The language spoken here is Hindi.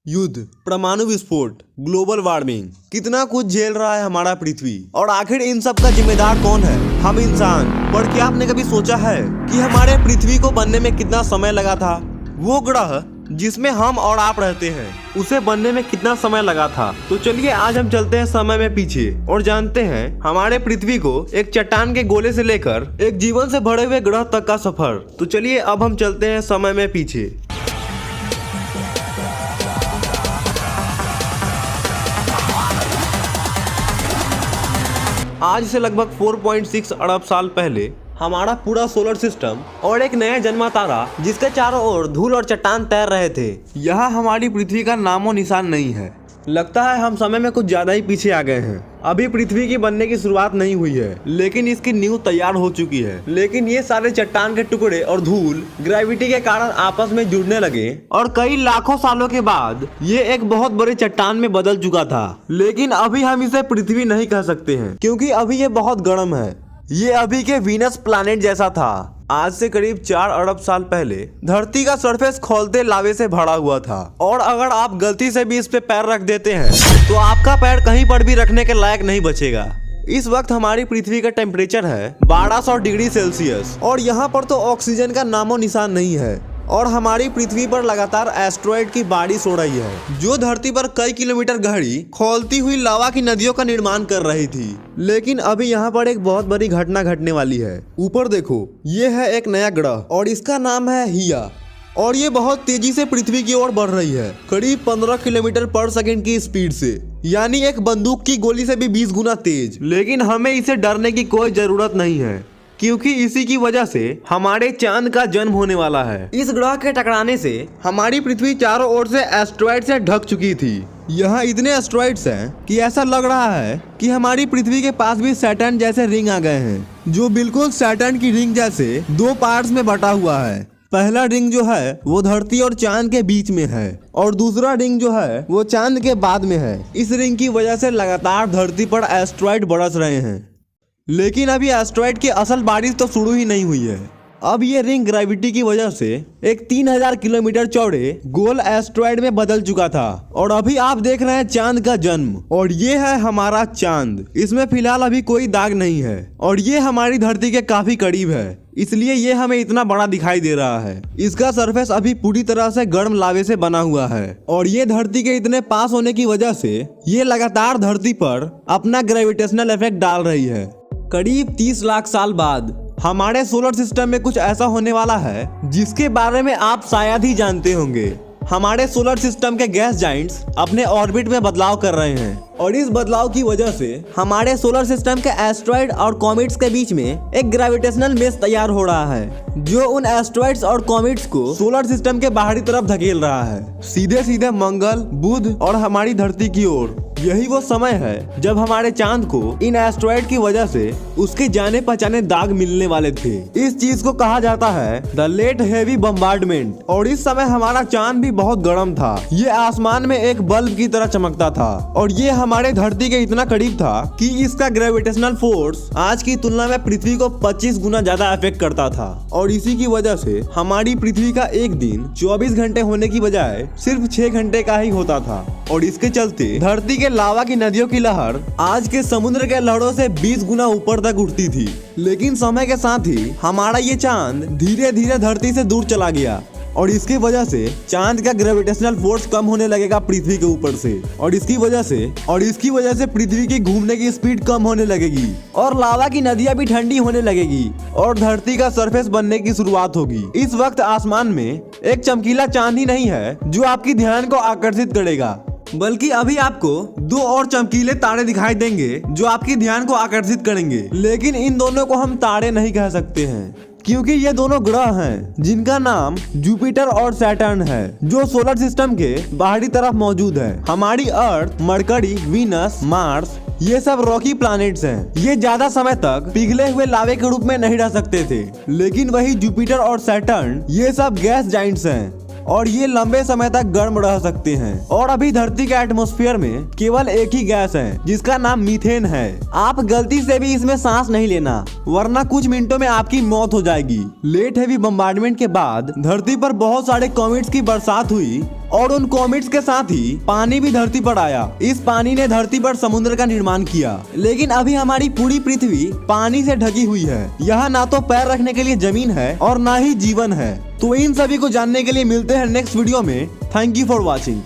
युद्ध, परमाणु विस्फोट, ग्लोबल वार्मिंग, कितना कुछ झेल रहा है हमारा पृथ्वी। और आखिर इन सब का जिम्मेदार कौन है? हम इंसान। पर क्या आपने कभी सोचा है कि हमारे पृथ्वी को बनने में कितना समय लगा था? वो ग्रह जिसमें हम और आप रहते हैं, उसे बनने में कितना समय लगा था? तो चलिए आज हम चलते हैं समय में पीछे और जानते हैं हमारे पृथ्वी को एक चट्टान के गोले से लेकर एक जीवन से भरे हुए ग्रह तक का सफर। तो चलिए अब हम चलते हैं समय में पीछे। आज से लगभग 4.6 अरब साल पहले हमारा पूरा सोलर सिस्टम और एक नया जन्मा तारा जिसके चारों ओर धूल और चट्टान तैर रहे थे, यहाँ हमारी पृथ्वी का नामो निशान नहीं है। लगता है हम समय में कुछ ज्यादा ही पीछे आ गए हैं। अभी पृथ्वी की बनने की शुरुआत नहीं हुई है, लेकिन इसकी नींव तैयार हो चुकी है। लेकिन ये सारे चट्टान के टुकड़े और धूल ग्रेविटी के कारण आपस में जुड़ने लगे और कई लाखों सालों के बाद ये एक बहुत बड़ी चट्टान में बदल चुका था। लेकिन अभी हम इसे पृथ्वी नहीं कह सकते हैं, क्योंकि अभी ये बहुत गर्म है। ये अभी के वीनस प्लैनेट जैसा था। आज से करीब 4 अरब साल पहले धरती का सरफेस खौलते लावे से भरा हुआ था, और अगर आप गलती से भी इस पे पैर रख देते हैं तो आपका पैर कहीं पर भी रखने के लायक नहीं बचेगा। इस वक्त हमारी पृथ्वी का टेम्परेचर है 1200 डिग्री सेल्सियस, और यहाँ पर तो ऑक्सीजन का नामो निशान नहीं है। और हमारी पृथ्वी पर लगातार एस्ट्रॉयड की बारिश हो रही है, जो धरती पर कई किलोमीटर गहरी खौलती हुई लावा की नदियों का निर्माण कर रही थी। लेकिन अभी यहाँ पर एक बहुत बड़ी घटना घटने वाली है। ऊपर देखो, ये है एक नया ग्रह और इसका नाम है हिया, और ये बहुत तेजी से पृथ्वी की ओर बढ़ रही है, करीब 15 किलोमीटर पर सेकंड की स्पीड से, यानी एक बंदूक की गोली से भी 20 गुना तेज। लेकिन हमें इसे डरने की कोई जरूरत नहीं है, क्योंकि इसी की वजह से हमारे चांद का जन्म होने वाला है। इस ग्रह के टकराने से हमारी पृथ्वी चारों ओर से एस्ट्रॉयड से ढक चुकी थी। यहाँ इतने एस्ट्रॉयड्स हैं कि ऐसा लग रहा है कि हमारी पृथ्वी के पास भी सैटर्न जैसे रिंग आ गए हैं, जो बिल्कुल सैटर्न की रिंग जैसे 2 पार्ट्स में बटा हुआ है। पहला रिंग जो है वो धरती और चांद के बीच में है, और दूसरा रिंग जो है वो चांद के बाद में है। इस रिंग की वजह से लगातार धरती पर एस्ट्रॉयड बरस रहे हैं। लेकिन अभी एस्ट्रॉयड की असल बारिश तो शुरू ही नहीं हुई है। अब ये रिंग ग्रेविटी की वजह से एक 3000 किलोमीटर चौड़े गोल एस्ट्रॉयड में बदल चुका था, और अभी आप देख रहे हैं चांद का जन्म। और ये है हमारा चांद। इसमें फिलहाल अभी कोई दाग नहीं है, और ये हमारी धरती के काफी करीब है, इसलिए ये हमें इतना बड़ा दिखाई दे रहा है। इसका सरफेस अभी पूरी तरह से गर्म लावे से बना हुआ है, और ये धरती के इतने पास होने की वजह से ये लगातार धरती पर अपना ग्रेविटेशनल इफेक्ट डाल रही है। करीब 30 लाख साल बाद हमारे सोलर सिस्टम में कुछ ऐसा होने वाला है जिसके बारे में आप शायद ही जानते होंगे। हमारे सोलर सिस्टम के गैस जाइंट्स अपने ऑर्बिट में बदलाव कर रहे हैं, और इस बदलाव की वजह से हमारे सोलर सिस्टम के एस्ट्रॉयड और कॉमेट्स के बीच में एक ग्रेविटेशनल मेश तैयार हो रहा है, जो उन एस्ट्रॉयड्स और कॉमेट्स को सोलर सिस्टम के बाहरी तरफ धकेल रहा है, सीधे सीधे मंगल, बुध और हमारी धरती की ओर। यही वो समय है जब हमारे चांद को इन एस्ट्रॉयड की वजह से उसके जाने पहचाने दाग मिलने वाले थे। इस चीज को कहा जाता है द लेट हेवी बम्बार्डमेंट। और इस समय हमारा चांद भी बहुत गर्म था। ये आसमान में एक बल्ब की तरह चमकता था, और ये हमारे धरती के इतना करीब था कि इसका ग्रेविटेशनल फोर्स आज की तुलना में पृथ्वी को 25 गुना ज्यादा अफेक्ट करता था। और इसी की वजह से हमारी पृथ्वी का एक दिन 24 घंटे होने की बजाय सिर्फ 6 घंटे का ही होता था। और इसके चलते धरती के लावा की नदियों की लहर आज के समुद्र के लहरों से 20 गुना ऊपर तक उठती थी। लेकिन समय के साथ ही हमारा ये चांद धीरे धीरे धरती से दूर चला गया, और इसकी वजह से चांद का ग्रेविटेशनल फोर्स कम होने लगेगा पृथ्वी के ऊपर से, और इसकी वजह से पृथ्वी की घूमने की स्पीड कम होने लगेगी, और लावा की नदियां भी ठंडी होने लगेगी, और धरती का सरफेस बनने की शुरुआत होगी। इस वक्त आसमान में एक चमकीला चांद ही नहीं है जो आपकी ध्यान को आकर्षित करेगा, बल्कि अभी आपको 2 और चमकीले तारे दिखाई देंगे जो आपकी ध्यान को आकर्षित करेंगे। लेकिन इन दोनों को हम तारे नहीं कह सकते हैं, क्योंकि ये दोनों ग्रह हैं जिनका नाम जुपिटर और सैटर्न है, जो सोलर सिस्टम के बाहरी तरफ मौजूद है। हमारी अर्थ, मरकरी, वीनस, मार्स, ये सब रॉकी प्लैनेट्स हैं। ये ज्यादा समय तक पिघले हुए लावे के रूप में नहीं रह सकते थे, लेकिन वही जुपिटर और सैटर्न ये सब गैस जाइंट्स हैं, और ये लंबे समय तक गर्म रह सकते हैं। और अभी धरती के एटमॉस्फेयर में केवल एक ही गैस है जिसका नाम मीथेन है। आप गलती से भी इसमें सांस नहीं लेना, वरना कुछ मिनटों में आपकी मौत हो जाएगी। लेट हेवी बम्बार्डमेंट के बाद धरती पर बहुत सारे कॉमेट्स की बरसात हुई, और उन कॉमेट्स के साथ ही पानी भी धरती पर आया। इस पानी ने धरती पर समुद्र का निर्माण किया। लेकिन अभी हमारी पूरी पृथ्वी पानी से ढकी हुई है। यहाँ ना तो पैर रखने के लिए जमीन है और ना ही जीवन है। तो इन सभी को जानने के लिए मिलते हैं नेक्स्ट वीडियो में। Thank you for watching.